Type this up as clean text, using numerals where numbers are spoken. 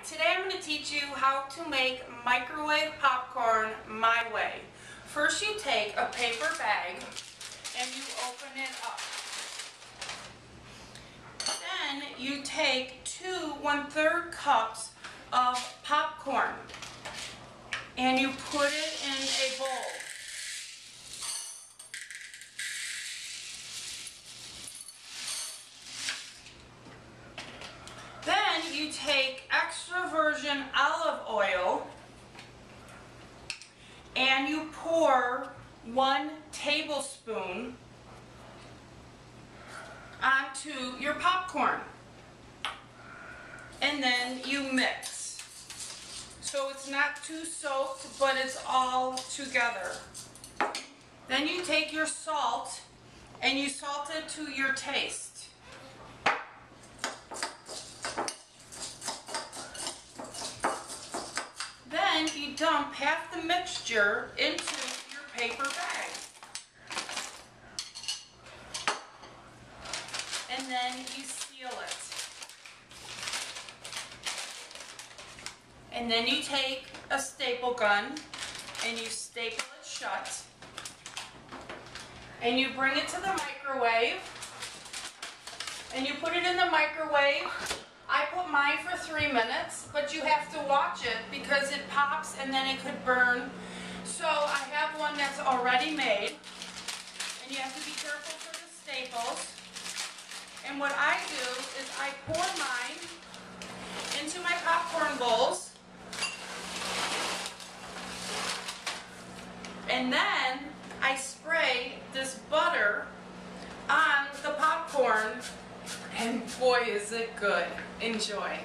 Alright, today I'm going to teach you how to make microwave popcorn my way. First you take a paper bag and you open it up. Then you take 2 1/3 cups of popcorn and you put it in a bowl. Then you take extra virgin olive oil and you pour 1 tablespoon onto your popcorn. And then you mix. So it's not too soaked, but it's all together. Then you take your salt and you salt it to your taste. Then you dump half the mixture into your paper bag. And then you seal it. And then you take a staple gun and you staple it shut. And you bring it to the microwave. And you put it in the microwave. I put mine for 3 minutes, but you have to watch it because it pops and then it could burn. So I have one that's already made, and you have to be careful for the staples. And what I do is I pour mine into my popcorn bowls, and then I spray this butter on the popcorn. And boy, is it good. Enjoy.